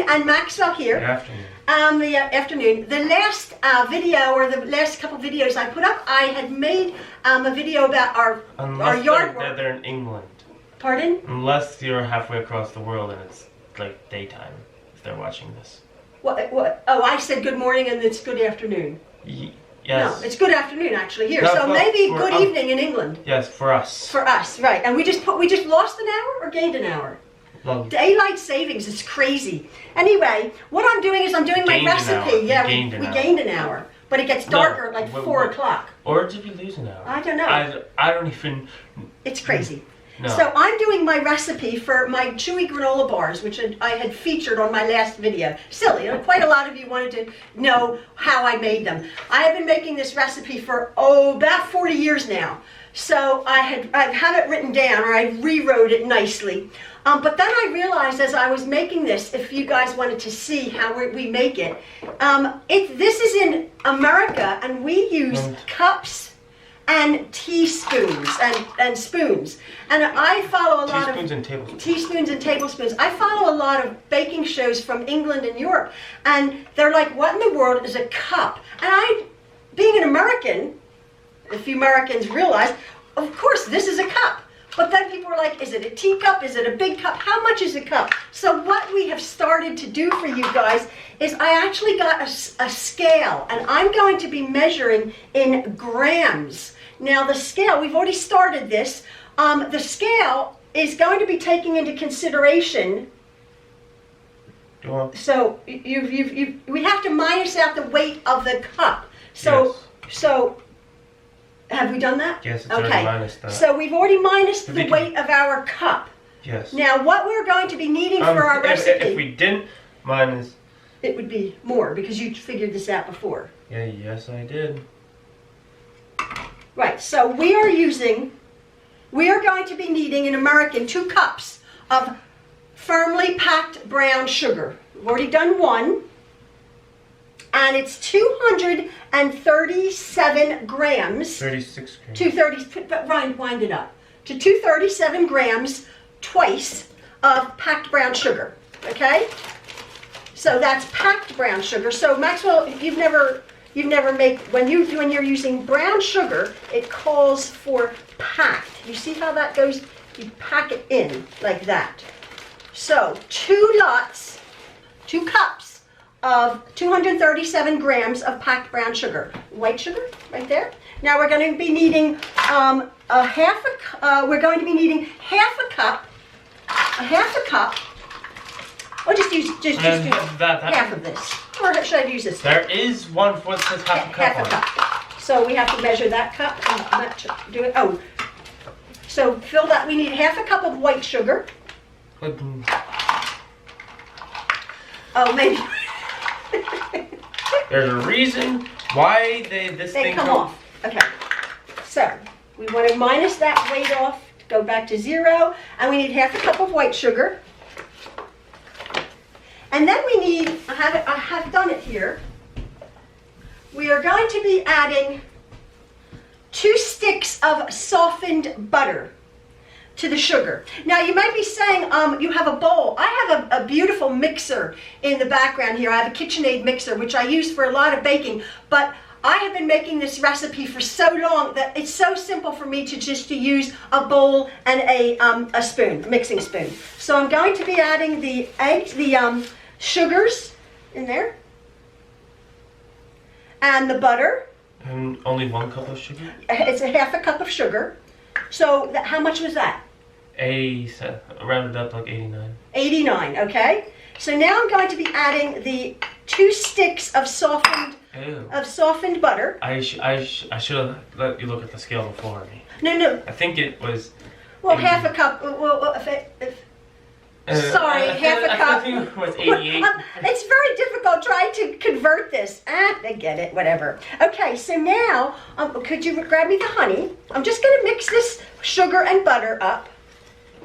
and Maxwell here. Good afternoon. The afternoon. The last video, or the last couple videos I put up, I had made a video about our yard work. They're in England. Pardon? Unless you're halfway across the world and it's like daytime, if they're watching this. What? Oh, I said good morning and it's good afternoon. Yes. No, it's good afternoon actually here. No, so maybe good evening in England. Yes, for us. For us, right? And we just lost an hour or gained an hour. Well, Daylight savings is crazy. Anyway, what I'm doing is I'm doing my recipe. Yeah, we gained an hour, but it gets darker at like 4 o'clock. Or did we lose an hour? I don't know. I don't even. It's crazy. No. So I'm doing my recipe for my Chewy Granola Bars, which I had featured on my last video. Silly, quite a lot of you wanted to know how I made them. I have been making this recipe for, about 40 years now. So I've had it written down, or I rewrote it nicely. But then I realized as I was making this, if you guys wanted to see how we make it, this is in America, and we use cups and teaspoons and spoons. And I follow a lot of teaspoons and tablespoons. I follow a lot of baking shows from England and Europe, and they're like, what in the world is a cup? And being an American, a few Americans realize, of course, this is a cup. But then people are like, is it a teacup? Is it a big cup? How much is a cup? So what we have started to do for you guys is I actually got a scale, and I'm going to be measuring in grams. Now the scale, we've already started this. The scale is going to be taking into consideration. So we have to minus out the weight of the cup. So yes. So have we done that? Yes, it's already minus that. So we've already minused the weight of our cup. Yes. Now what we're going to be needing for our recipe. If we didn't minus, it would be more because you figured this out before. Yeah, yes I did. Right, so we are going to be needing in American 2 cups of firmly packed brown sugar. We've already done 1. And it's 237 grams. 36 grams. 230, but wind it up. To 237 grams twice of packed brown sugar, okay? So that's packed brown sugar. So Maxwell, you've never made, when you're using brown sugar, it calls for packed. You see how that goes? You pack it in like that. So 2 cups of 237 grams of packed brown sugar. White sugar, right there. Now we're going to be needing half a cup. I'll just use half of this. Or should I use this? There is one for that says half a cup. Half a cup. So we have to measure that cup and do it. Oh, so fill that. We need half a cup of white sugar. Oh, maybe. There's a reason why they come off. Okay. So we want to minus that weight off to go back to 0, and we need half a cup of white sugar. And then we need, I have done it here. We are going to be adding 2 sticks of softened butter to the sugar. Now you might be saying, you have a bowl. I have a beautiful mixer in the background here. I have a KitchenAid mixer, which I use for a lot of baking, but I have been making this recipe for so long that it's so simple for me to use a bowl and a spoon, a mixing spoon. So I'm going to be adding the eggs, the sugars in there, and the butter. And only 1 cup of sugar? It's a half a cup of sugar. So how much was that? Rounded up like 89. 89, okay. So now I'm going to be adding the 2 sticks of softened butter. I should have let you look at the scale before me. No. I think it was. Well, half a cup. Sorry, half a cup. I think it was 88. It's very difficult trying to convert this. I get it, whatever. Okay, so now, could you grab me the honey? I'm just going to mix this sugar and butter up.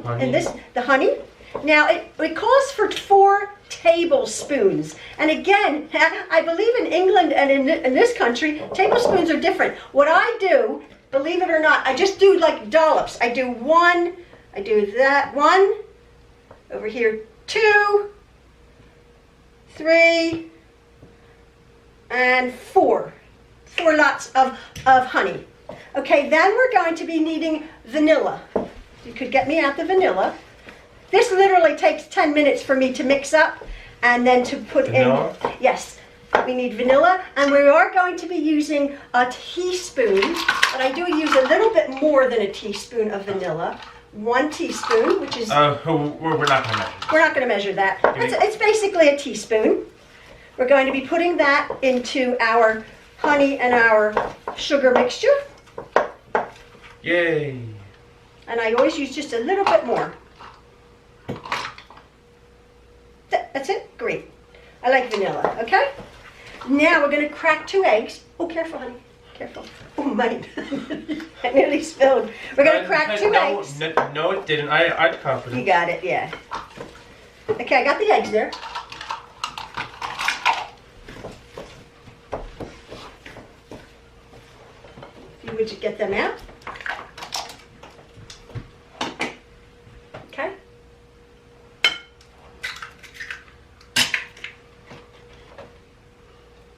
Honey? And the honey. Now, it calls for 4 tablespoons. And again, I believe in England and in this country, tablespoons are different. What I do, believe it or not, I just do like dollops. I do 1, I do that 1. Over here, 2, 3, and 4. 4 lots of honey. Okay, then we're going to be needing vanilla. You could get me out the vanilla. This literally takes 10 minutes for me to mix up and then to put Vanilla? in. Yes, we need vanilla, and we are going to be using a teaspoon, but I do use a little bit more than a teaspoon of vanilla. 1 teaspoon, which is... we're not going to measure. We're not going to measure that. It's basically a teaspoon. We're going to be putting that into our honey and our sugar mixture. Yay! And I always use just a little bit more. That's it? Great. I like vanilla, okay? Now we're going to crack 2 eggs. Oh, careful, honey. Careful. Oh, mine. I nearly spilled. We're going to crack 2 eggs. No, it didn't. I had confidence. You got it, yeah. Okay, I got the eggs there. If you would get them out. Okay.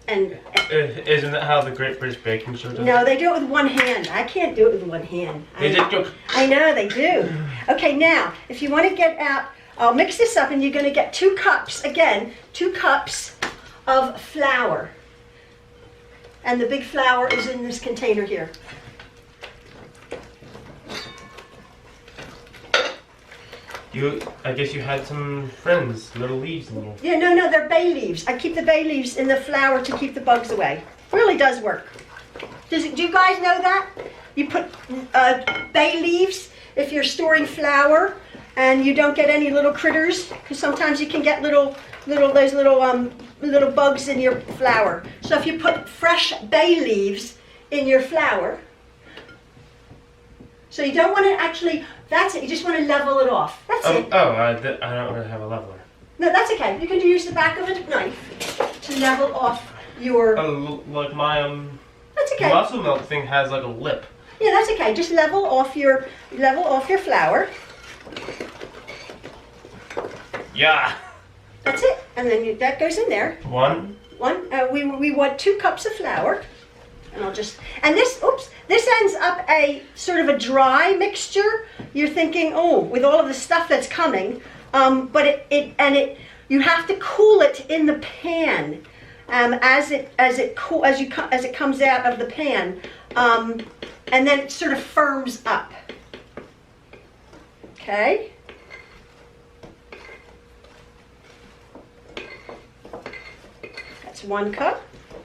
And Isn't that how the Great British Baking Show does it? no, they do it with one hand. I can't do it with one hand. They did go. I know, they do. Okay, now, if you want to get out, I'll mix this up and you're going to get 2 cups, again, 2 cups of flour. And the big flour is in this container here. I guess you had some friends, little leaves in your... Yeah, no, they're bay leaves. I keep the bay leaves in the flour to keep the bugs away. Really does work. Do you guys know that? You put bay leaves if you're storing flour and you don't get any little critters, because sometimes you can get little bugs in your flour. So if you put fresh bay leaves in your flour, so you don't want to actually, that's it, you just want to level it off. That's it. I don't really have a leveler. No, that's okay. You can use the back of a knife to level off your... Like my That's okay. muscle milk thing has like a lip. Yeah, that's okay. Just level off your flour. Yeah. That's it. And then that goes in there. One. We want 2 cups of flour. And I'll just, and this ends up a sort of a dry mixture. You're thinking, oh, with all of the stuff that's coming, but you have to cool it in the pan, as it comes out of the pan, and then it sort of firms up. Okay. That's 1 cup.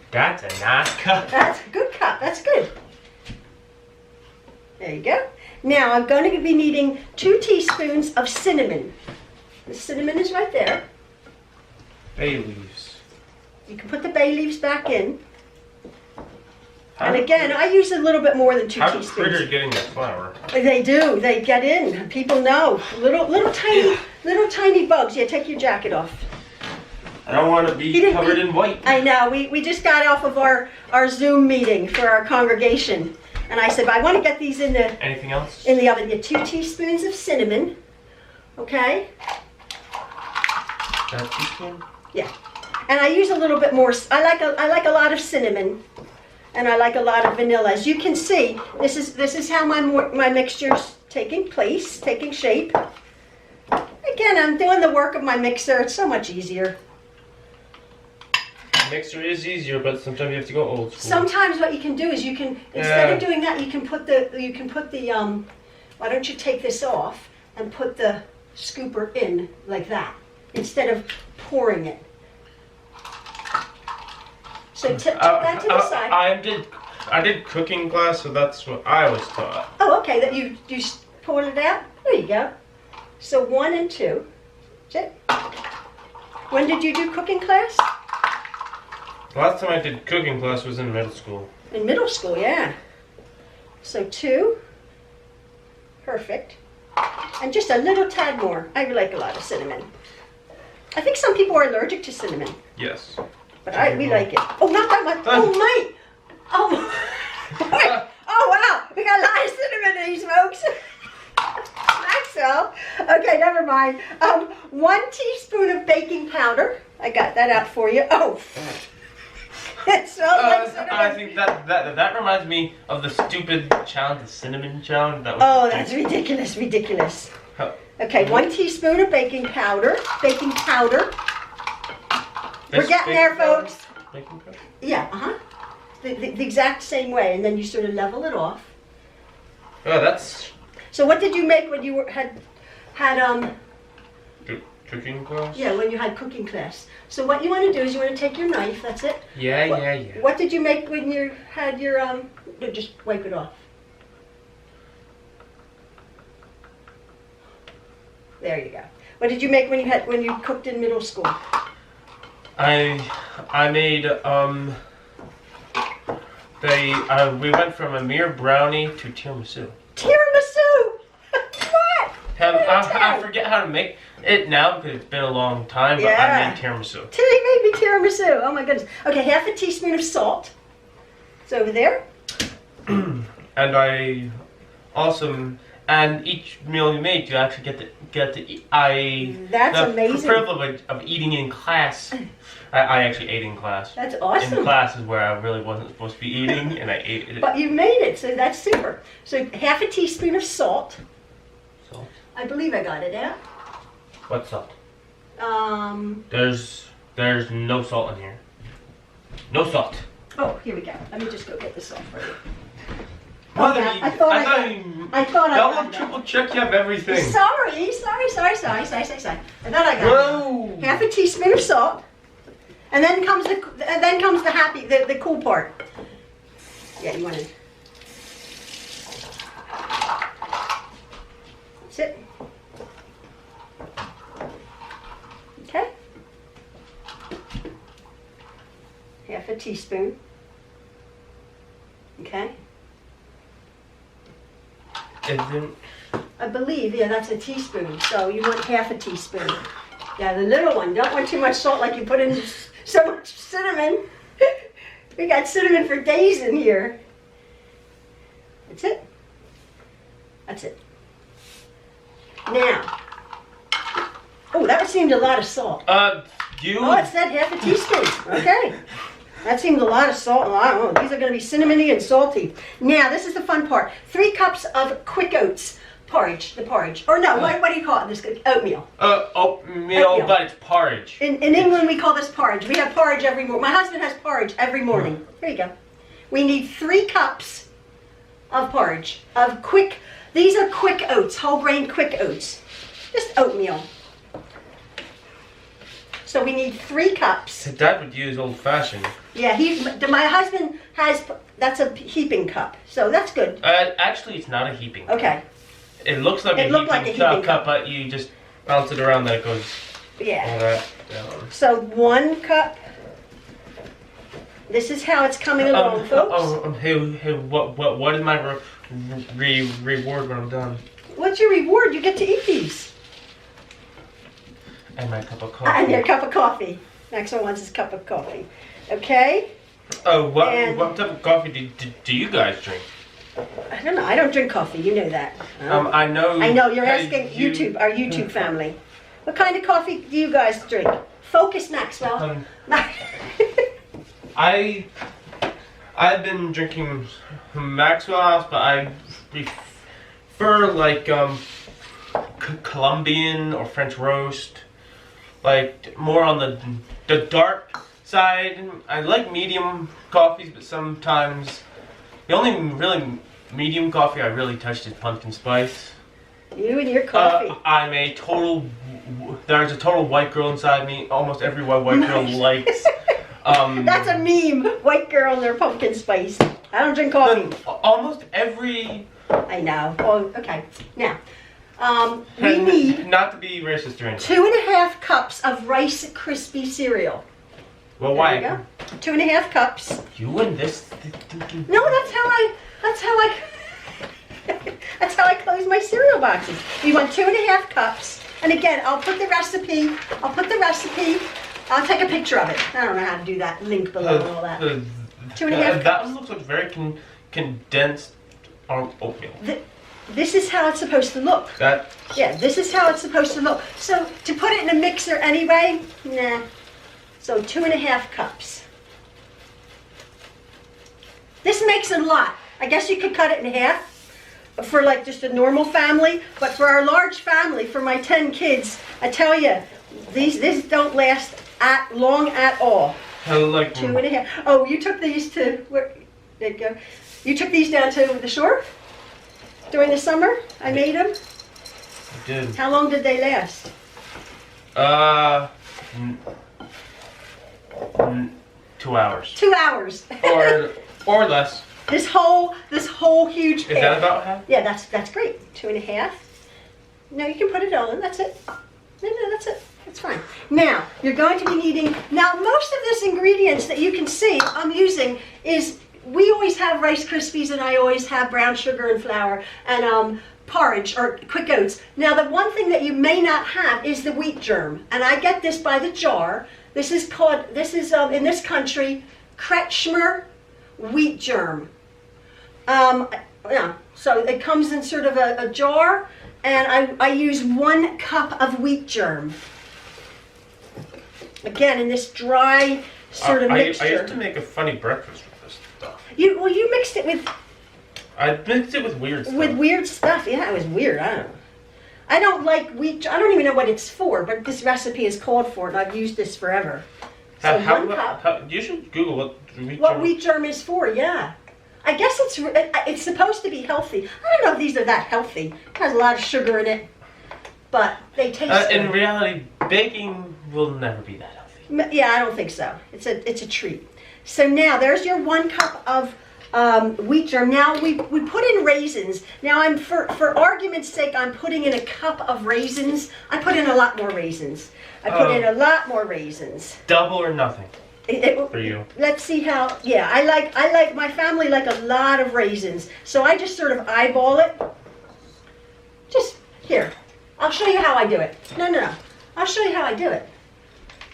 That's a nice cup. That's a good cup. That's good. There you go. Now I'm going to be needing 2 teaspoons of cinnamon. The cinnamon is right there. Bay leaves. You can put the bay leaves back in. And again, I use a little bit more than 2 How do teaspoons. critters get in your flour? They do. They get in. People know. Little tiny bugs. Yeah, take your jacket off. I don't want to be covered in white. I know. We just got off of our Zoom meeting for our congregation. And I said, I want to get these in the... Anything else? In the oven. Get 2 teaspoons of cinnamon. Okay? A teaspoon? Yeah. And I use a little bit more. I like a lot of cinnamon. And I like a lot of vanilla. As you can see, this is how my mixture's taking shape. Again, I'm doing the work of my mixer. It's so much easier. Mixer is easier, but sometimes you have to go old school. Sometimes what you can do is instead of doing that, you can put the why don't you take this off and put the scooper in like that instead of pouring it. So tip that to the side. I did cooking class, so that's what I was taught. Oh, okay. That you poured it out. There you go. So 1 and 2. That's it. When did you do cooking class? Last time I did cooking class was in middle school. In middle school, yeah. So 2. Perfect. And just a little tad more. I like a lot of cinnamon. I think some people are allergic to cinnamon. Yes. But we like it. Oh, not that much. Oh, mate. Oh, oh, wow. We got a lot of cinnamon in these, folks. Maxwell. Okay, never mind. 1 teaspoon of baking powder. I got that out for you. Oh, it smells like cinnamon. I think that reminds me of the stupid challenge, the cinnamon challenge. That was Oh, that's ridiculous, ridiculous. Okay, 1 teaspoon of baking powder. Baking powder. We're getting there, folks. Baking powder? Yeah, the exact same way, and then you sort of level it off. Oh, that's So what did you make when you had cooking class? yeah, when you had cooking class? So what you want to do is you want to take your knife, that's it. Yeah. What did you make when you had your no, just wipe it off. There you go. What did you make when you cooked in middle school? I made we went from a mere brownie to tiramisu. Tiramisu! What? I forget how to make it now because it's been a long time, but Yeah. I made tiramisu. Tilly made me tiramisu. Oh my goodness. Okay, 1/2 teaspoon of salt. It's over there. And and each meal you make, you actually get to eat. That's the amazing. privilege of eating in class. I actually ate in class. That's In awesome. classes where I really wasn't supposed to be eating, and I ate it. But you made it, so that's super. So 1/2 teaspoon of salt. Salt. I believe I got it out. What salt? Um. There's no salt in here. No salt. Oh, here we go. Let me just go get the salt for you. Mother, yeah, I thought I got double that. triple check you have everything. Sorry. I thought I got Whoa. it. 1/2 teaspoon of salt. And then comes the cool part. Yeah, you want to. That's it. Okay. 1/2 teaspoon. Okay. Isn't I believe, yeah, that's a teaspoon. So you want 1/2 teaspoon. Yeah, the little one. Don't want too much salt like you put in so much cinnamon. We got cinnamon for days in here. That's it. That's it. Now. Oh, that seemed a lot of salt. you. Oh, it said 1/2 teaspoon. Okay. That seemed a lot of salt. I don't know. These are going to be cinnamony and salty. Now, this is the fun part. 3 cups of quick oats porridge. The porridge. Or no, what do you call it? This oatmeal. Oatmeal, but it's porridge. In England, we call this porridge. We have porridge every morning. My husband has porridge every morning. There you go. We need 3 cups of porridge. These are quick oats, whole grain quick oats. Just oatmeal. So we need 3 cups. Dad would use old fashioned. Yeah, my husband has, that's a heaping cup. So that's good. Actually, it's not a heaping cup. Okay. It looks like It a looked like a heaping cup, but you just bounce it around, then it goes Yeah. all that down. So 1 cup. This is how it's coming along, folks. Hey, what is my reward when I'm done? What's your reward? You get to eat these. And my cup of coffee. And your cup of coffee. Maxwell wants his cup of coffee. Okay? Oh, what And- type of coffee do you guys drink? I don't know. I don't drink coffee. You know that. I know. I know. You're asking our YouTube family. What kind of coffee do you guys drink? Focus, Maxwell. I've been drinking Maxwell House, but I prefer like Colombian or French roast, like more on the dark side. I like medium coffees, but sometimes the only really medium coffee I really touched is pumpkin spice. You and your coffee. I'm a total. There's a total white girl inside me. Almost every white girl likes. That's a meme. White girl and their pumpkin spice. I don't drink coffee. Almost every. I know. Oh, okay. Now, we need not to be racist or anything. 2.5 cups of Rice Krispie cereal. Well, There why? you go. 2.5 cups. You and this. No, that's how I that's how I close my cereal boxes. You want 2.5 cups. And again, I'll put the recipe. I'll take a picture of it. I don't know how to do that. Link below and all that. 2.5 That cups. looks like very condensed oatmeal. This is how it's supposed to look. That. Yeah, this is how it's supposed to look. So to put it in a mixer anyway, nah. So 2.5 cups. This makes a lot. I guess you could cut it in half for like just a normal family, but for our large family, for my 10 kids, I tell you, these don't last long at all. I like 2.5. Oh, you took these to where? There you go. You took these down to the shore during the summer. I made them. I did. How long did they last? 2 hours. 2 hours. or less. This whole huge pan. Is that about half? Yeah, that's great. 2.5. No, you can put it on. That's it. No, that's it. That's fine. Now, you're going to be needing, now most of this ingredients that you can see I'm using is, we always have Rice Krispies and I always have brown sugar and flour and porridge or quick oats. Now, the one thing that you may not have is the wheat germ. And I get this by the jar. This is in this country, Kretschmer wheat germ. Yeah, so it comes in sort of a jar, and I use 1 cup of wheat germ. Again, in this dry sort of mixture. I used to make a funny breakfast with this stuff. You mixed it with. I mixed it with weird stuff. With weird stuff, yeah, it was weird. I don't like wheat. I don't even know what it's for, but this recipe is called for it, and I've used this forever. So 1 cup. You should Google what wheat germ is for. Yeah, I guess it's supposed to be healthy. I don't know if these are that healthy. It has a lot of sugar in it, but they taste. In reality, baking will never be that healthy. Yeah, I don't think so. It's a treat. So now there's your 1 cup of wheat germ. Now we put in raisins. Now for argument's sake, I'm putting in a cup of raisins. I put in a lot more raisins. I put in a lot more raisins. Double or nothing for you. Let's see how. Yeah, I like my family like a lot of raisins. So I just sort of eyeball it. Just here. I'll show you how I do it. No. I'll show you how I do it.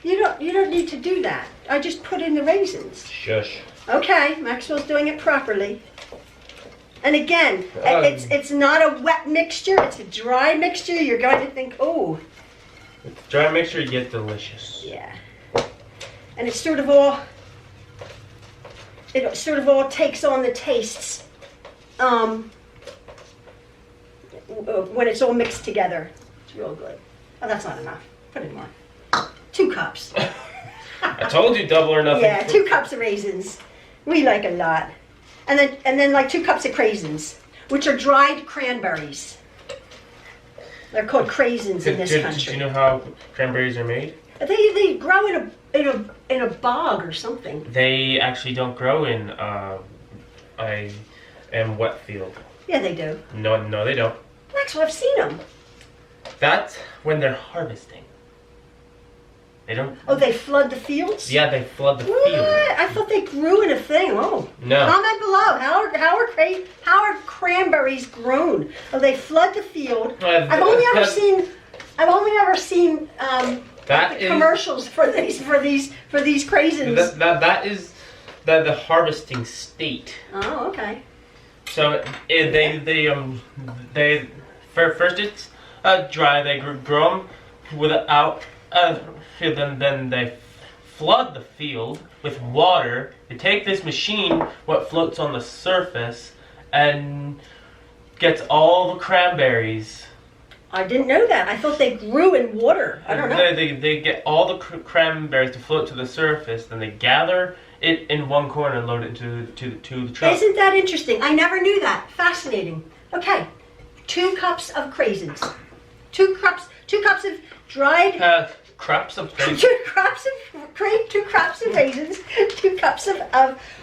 You don't need to do that. I just put in the raisins. Shush. Okay, Maxwell's doing it properly. And again, it's not a wet mixture, it's a dry mixture. You're going to think, oh. Dry mixture, yet delicious. Yeah. And it sort of all takes on the tastes when it's all mixed together. It's real good. Oh, that's not enough. Put in more. 2 cups. I told you double or nothing. Yeah, 2 cups of raisins. We like a lot. And then like 2 cups of craisins, which are dried cranberries. They're called craisins in this country. Did you know how cranberries are made? They grow in a bog or something. They actually don't grow in a wet field. Yeah, they do. No, they don't. Maxwell, I've seen them. That's when they're harvesting. They don't. Oh, they flood the fields? Yeah, they flood the what? field. I thought they grew in a thing. Oh. No. Comment below. How are cranberries grown? Oh, they flood the field. I've only ever seen commercials for these craisins. That is the harvesting state. Oh, okay. So they first it's dry. They grow them without. Then they flood the field with water. They take this machine, what floats on the surface, and gets all the cranberries. I didn't know that. I thought they grew in water. I don't know. They get all the cranberries to float to the surface, then they gather it in one corner and load it into the truck. Isn't that interesting? I never knew that. Fascinating. Okay, 2 cups of craisins. 2 cups of dried. Crops of raisins. 2 crops of raisins. 2 cups of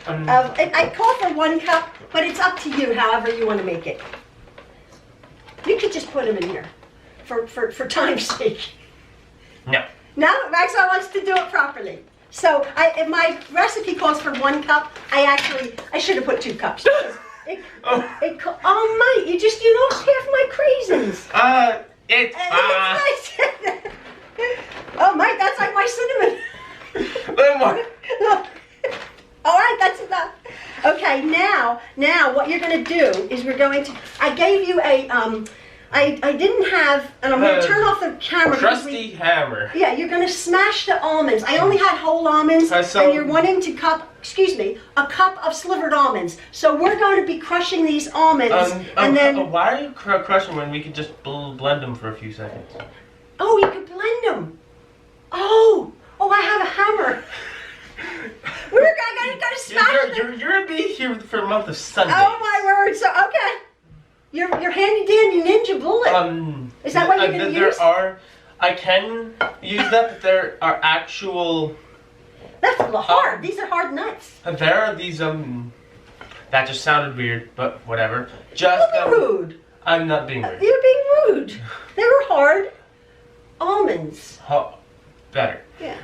I call for 1 cup, but it's up to you. However you want to make it. You could just put them in here, for time's sake. No. No, Maxwell wants to do it properly. So if my recipe calls for 1 cup, I should have put 2 cups. Oh mate, you lost half my craisins. It's oh Mike, that's like my cinnamon. Little more. All right, that's enough. Okay, now what you're going to do is I gave you I didn't have, and I'm going to turn off the camera. Trusty hammer. Yeah, you're going to smash the almonds. I only had whole almonds, and you're wanting to a cup of slivered almonds. So we're going to be crushing these almonds, and then... Why are you crushing when we could just blend them for a few seconds? Oh, you could blend them. Oh, I have a hammer. We're going to smash them. You're going to be here for a month of Sundays. Oh, my word. So, okay. Your handy dandy ninja bullet. Is that what you're going to use? I can use that, but there are actual... That's hard. These are hard nuts. There are these, that just sounded weird, but whatever. Rude. I'm not being rude. You're being rude. They were hard almonds. Better. Yeah.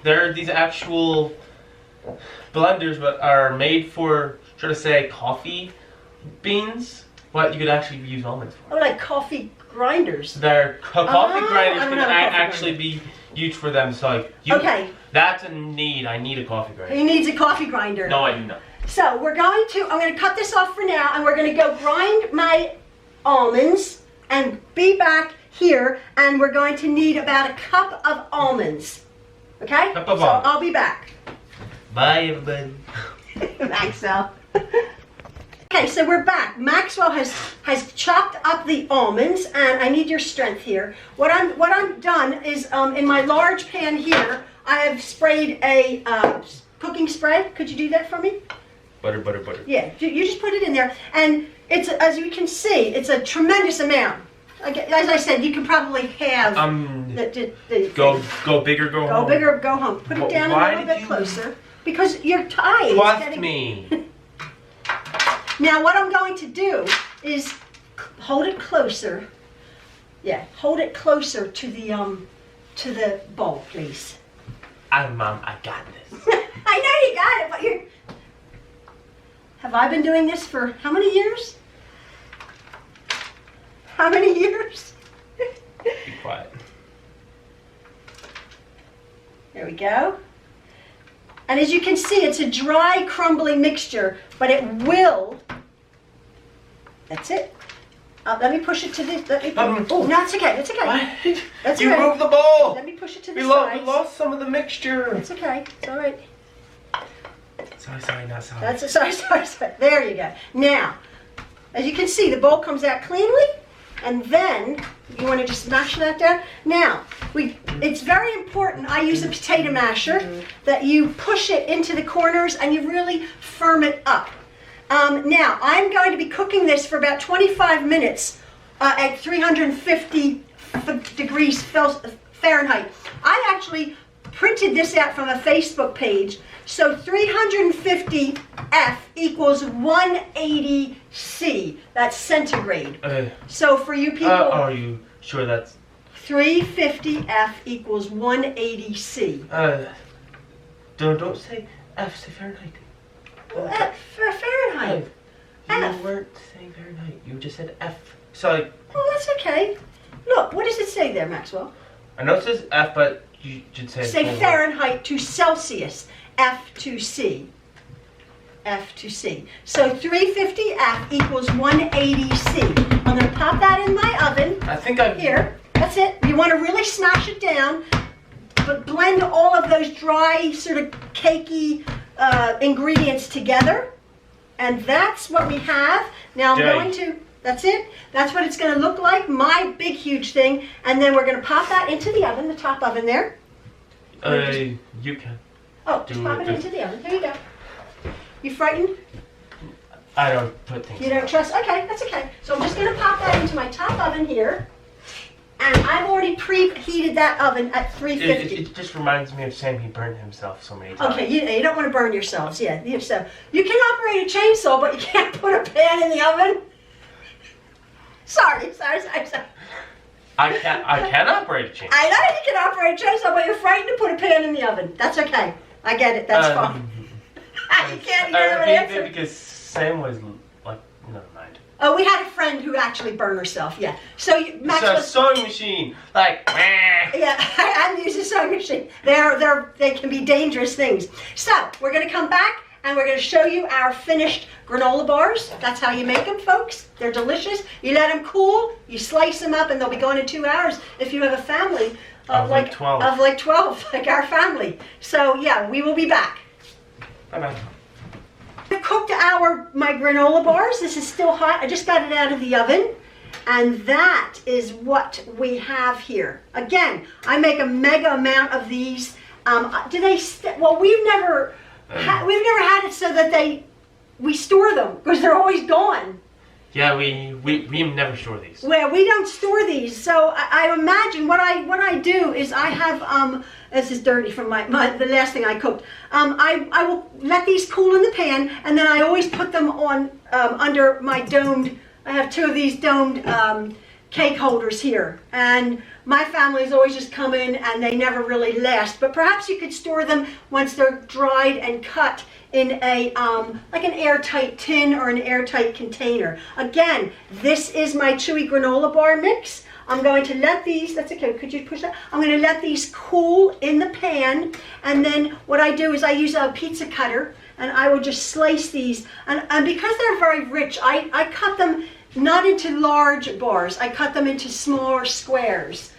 There are these actual blenders that are made for, should I say, coffee beans, but you could actually use almonds for. Oh, like coffee grinders. Their coffee grinders can actually be used for them. So okay. That's a need. I need a coffee grinder. He needs a coffee grinder. No, I do not. So I'm going to cut this off for now, and we're going to go grind my almonds and be back here, and we're going to need about a cup of almonds. Okay? Cup of almonds. I'll be back. Bye, everybody. Maxwell. Okay, so we're back. Maxwell has chopped up the almonds, and I need your strength here. What I'm done is in my large pan here, I have sprayed a cooking spray. Could you do that for me? Butter. Yeah, you just put it in there, and it's, as you can see, it's a tremendous amount. As I said, you can probably have go bigger, go home. Go bigger, go home. Put it down a little bit closer because your tie is getting... me. Now what I'm going to do is hold it closer. Yeah, hold it closer to the bowl, please. Mom, I got this. I know you got it, but you're... Have I been doing this for how many years? How many years? Be quiet. There we go. And as you can see, it's a dry, crumbly mixture, but it will... That's it. Let me push it to the... oh, no, it's okay. It's okay. What? That's you okay. moved the bowl. Let me push it to the We sides. lost some of the mixture. It's okay. It's all right. Sorry, not sorry. That's sorry. There you go. Now, as you can see, the bowl comes out cleanly, and then you want to just mash that down. Now, it's very important. I use a potato masher that you push it into the corners and you really firm it up. Now, I'm going to be cooking this for about 25 minutes at 350 degrees Fahrenheit. I actually printed this out from a Facebook page. So 350 F equals 180 C. That's centigrade. So for you people... are you sure that's... 350 F equals 180 C. Don't say F, say Fahrenheit. F for Fahrenheit. F. You weren't saying Fahrenheit. You just said F. So... Oh, that's okay. Look, what does it say there, Maxwell? I know it says F, but you should say... Say Fahrenheit to Celsius. F to C. F to C. So 350 F equals 180 C. I'm going to pop that in my oven. I think Here. That's it. You want to really smash it down, but blend all of those dry, sort of cakey ingredients together. And that's what we have. Now I'm going to... That's it. That's what it's going to look like. My big, huge thing. And then we're going to pop that into the oven, the top oven there. You can. Oh, just pop it into the oven. There you go. You frightened? I don't put things. You don't trust? Okay, that's okay. So I'm just going to pop that into my top oven here. And I've already preheated that oven at 350. It just reminds me of Sam. He burned himself so many times. Okay, you don't want to burn yourselves. Yeah, so you can operate a chainsaw, but you can't put a pan in the oven. Sorry. I can operate a chainsaw. I know you can operate a chainsaw, but you're frightened to put a pan in the oven. That's okay. I get it. That's fine. You can't even answer. Because Sam was like, never mind. Oh, we had a friend who actually burned herself. Yeah. So It's a sewing machine. Like. Yeah, I'm using a sewing machine. They can be dangerous things. So we're going to come back and we're going to show you our finished granola bars. That's how you make them, folks. They're delicious. You let them cool, you slice them up, and they'll be gone in 2 hours if you have a family of like 12. Of like 12, like our family. So yeah, we will be back. Bye-bye. I've cooked my granola bars. This is still hot. I just got it out of the oven. And that is what we have here. Again, I make a mega amount of these. Well, we've never had it so that we store them because they're always gone. Yeah, we never store these. Well, we don't store these, so I imagine what I do is I have this is dirty from the last thing I cooked. I will let these cool in the pan, and then I always put them on under my domed. I have 2 of these domed cake holders here, and my families always just come in and they never really last. But perhaps you could store them once they're dried and cut in a like an airtight tin or an airtight container. Again, this is my chewy granola bar mix. I'm going to let these, that's okay, could you push that? I'm going to let these cool in the pan, and then what I do is I use a pizza cutter and I will just slice these, and because they're very rich, I cut them not into large bars, I cut them into smaller squares.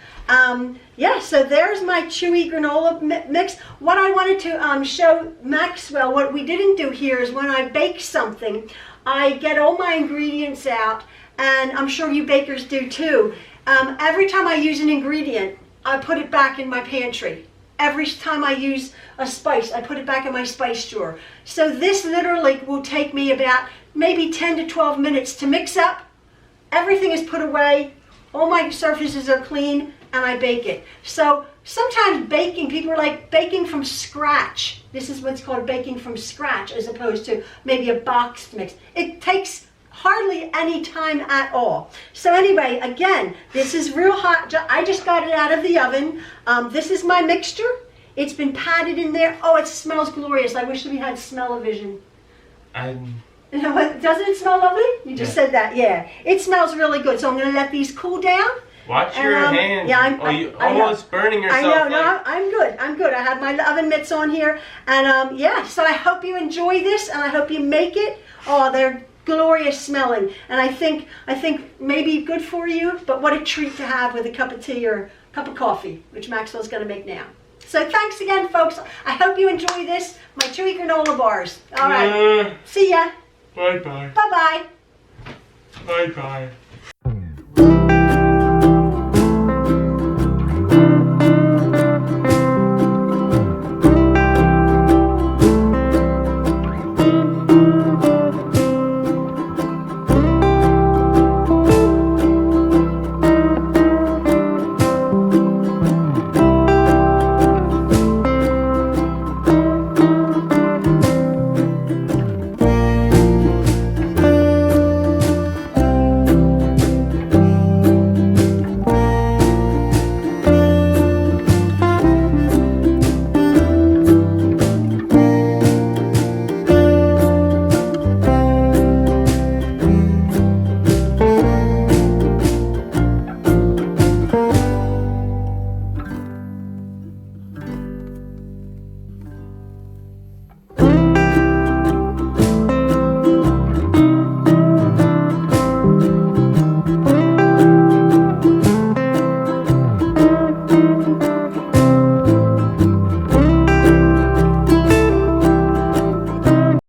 Yeah, so there's my chewy granola mix. What I wanted to show Maxwell, what we didn't do here is when I bake something, I get all my ingredients out, and I'm sure you bakers do too. Every time I use an ingredient, I put it back in my pantry. Every time I use a spice, I put it back in my spice drawer. So this literally will take me about maybe 10 to 12 minutes to mix up. Everything is put away, all my surfaces are clean, and I bake it. So sometimes baking, people are like baking from scratch. This is what's called baking from scratch as opposed to maybe a boxed mix. It takes hardly any time at all. So anyway, again, this is real hot. I just got it out of the oven. This is my mixture. It's been patted in there. Oh, it smells glorious. I wish we had smell-o-vision. Doesn't it smell lovely? You just said that, yeah. It smells really good. So I'm going to let these cool down. Watch your hands. Yeah, you're almost burning yourself. I know, no, I'm good. I'm good. I have my oven mitts on here. And yeah, so I hope you enjoy this, and I hope you make it. Oh, they're glorious smelling. And I think maybe good for you, but what a treat to have with a cup of tea or a cup of coffee, which Maxwell's going to make now. So thanks again, folks. I hope you enjoy this. My chewy granola bars. All right. See ya. Bye-bye. Bye-bye. Bye-bye.